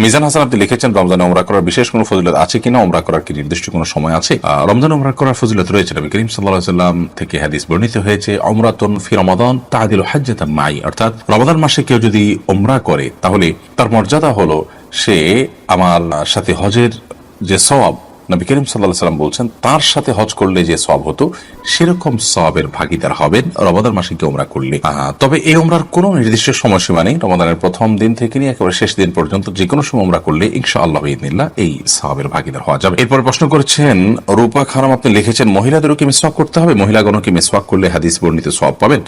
মিজান হাসান আপনি লিখেছেন রমজানে উমরা করার বিশেষ কোনো ফজিলত আছে কিনা, উমরা করার কি নির্দিষ্ট কোনো সময় আছে? রমজানে উমরা করার ফজিলত রয়েছে। নবী করিম সাল্লাল্লাহু আলাইহি ওয়াসাল্লাম থেকে হাদিস বর্ণিত হয়েছে, উমরাতুন ফি রমাদান তা'দিলু হাজ্জাতান মাই, অর্থাৎ রমাদান মাসে কেউ যদি উমরা করে তাহলে তার মর্যাদা হলো সে আমার সাথে হজের যে সওয়াব নবী করিম সাল্লাল্লাহু আলাইহি ওয়াসাল্লাম বলছেন তার সাথে হজ করলে যে সওয়াব হতো সেরকম সওয়াবের ভাগীদার হবেন রমাদান মাসে কেউ উমরা করলে। তবে এই উমরার কোনো নির্দিষ্ট সময়সীমা নেই। রমাদানের প্রথম দিন থেকে নিয়ে একেবারে শেষ দিন পর্যন্ত যে কোনো সময় উমরা করলে ইনশাআল্লাহ বিইذনিল্লাহ এই সওয়াবের ভাগীদার হওয়া যাবে। এরপর প্রশ্ন করেছেন রূপা খারাম, আপনি লিখেছেন মহিলাদেরও কি মিসওয়াক করতে হবে? মহিলাগণও কি মিসওয়াক করলে হাদিস বর্ণিত সওয়াব পাবেন?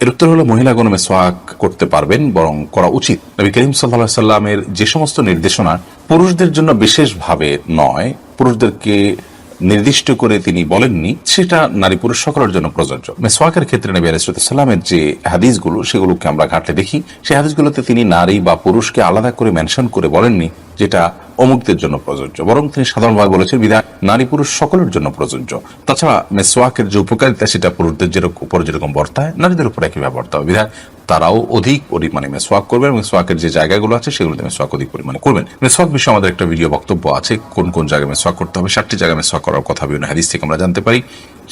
এর উত্তর হলো মহিলাগণ মিসওয়াক করতে পারবেন, বরং করা উচিত। নবী করিম সাল্লাল্লাহু আলাইহি ওয়াসাল্লামের যে সমস্ত নির্দেশনা পুরুষদের জন্য বিশেষভাবে নয়, পুরুষদেরকে নির্দিষ্ট করে তিনি বলেননি, সেটা নারী পুরুষ সকলের জন্য প্রযোজ্য। মিসওয়াকের ক্ষেত্রে নবী আলাইহিস সালামের যে হাদিসগুলো সেগুলোকে আমরা ঘাটলে দেখি, সেই হাদিসগুলোতে তিনি নারী বা পুরুষকে আলাদা করে মেনশন করে বলেননি যেটা অমুকদের জন্য প্রযোজ্য, বরং তিনি সাধারণভাবে বলেছেন বিধায় নারী পুরুষ সকলের জন্য প্রযোজ্য। তাছাড়া মিসওয়াকের যে উপকারিতা সেটা পুরুষদের উপর যেরকম বর্তায় নারীদের উপর একইভাবে বর্তায়, বিধায় তারাও অধিক পরিমাণে মিসওয়াক করবেন। মিসওয়াকের যে জায়গাগুলো আছে সেগুলোতে মিসওয়াক অধিক পরিমাণে করবেন। মিসওয়াক বিষয়ে আমাদের একটা ভিডিও বক্তব্য আছে, কোন কোন জায়গায় মিসওয়াক করতে হবে, 7টি জায়গায় মিসওয়াক করার কথা বিভিন্ন হাদিস থেকে আমরা জানতে পারি,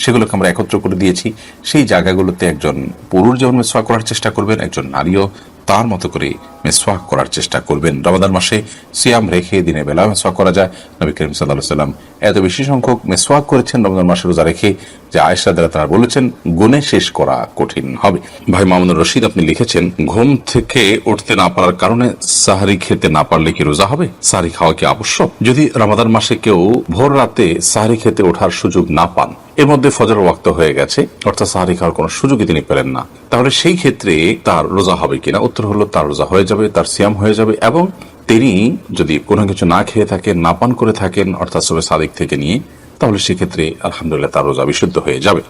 সেগুলোকে আমরা একত্র করে দিয়েছি। সেই জায়গাগুলোতে একজন পুরুষ যেমন মিসওয়াক করার চেষ্টা করবেন, একজন নারীও তার মতো করে মিসওয়াক করার চেষ্টা করবেন। রমাদান মাসে সিয়াম রেখে দিনের বেলা মিসওয়াক করা যায়। নবী করিম সাল্লাল্লাহু আলাইহি ওয়াসাল্লাম এত বেশি সংখ্যক মিসওয়াক করেছেন রমজান মাসে রোজা রেখে যে আয়েশা রাদিয়াল্লাহু তাআলা বলেছেন গুণে শেষ করা কঠিন হবে। ভাই মামুনুর রশিদ আপনি লিখেছেন ঘুম থেকে উঠতে না পারার কারণে সাহরি খেতে না পারলে কি রোজা হবে? সাহরি খাওয়া কি আবশ্যক? যদি রমাদান মাসে কেউ ভোর রাতে সাহরি খেতে ওঠার সুযোগ না পান, এর মধ্যে ফজর ওয়াক্ত হয়ে গেছে, অর্থাৎ সাহরি খাওয়ার কোনো সুযোগই তিনি পেলেন না, তাহলে সেই ক্ষেত্রে তার রোজা হবে কিনা? উত্তর হলো তার রোজা হয়ে যাবে, তার সিয়াম হয়ে যাবে। এবং তিনি যদি কোনো কিছু না খেয়ে থাকেন, না পান করে থাকেন, অর্থাৎ সবে সাদিক থেকে নিয়ে, তাহলে সেক্ষেত্রে আলহামদুলিল্লাহ তার রোজা বিশুদ্ধ হয়ে যাবে।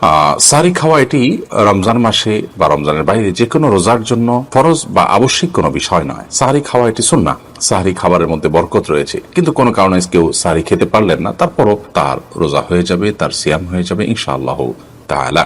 সাহরি খাওয়া এটি রমজান মাসে বা রমজানের বাইরে যে কোনো রোজার জন্য ফরজ বা আবশ্যিক কোনো বিষয় নয়। সাহরি খাওয়া এটি সুন্নাহ, সাহরি খাবারের মধ্যে বরকত রয়েছে, কিন্তু কোনো কারণে কেউ সাহরি খেতে পারলেন না, তারপরও তার রোজা হয়ে যাবে, তার সিয়াম হয়ে যাবে ইনশাআল্লাহ তাআলা।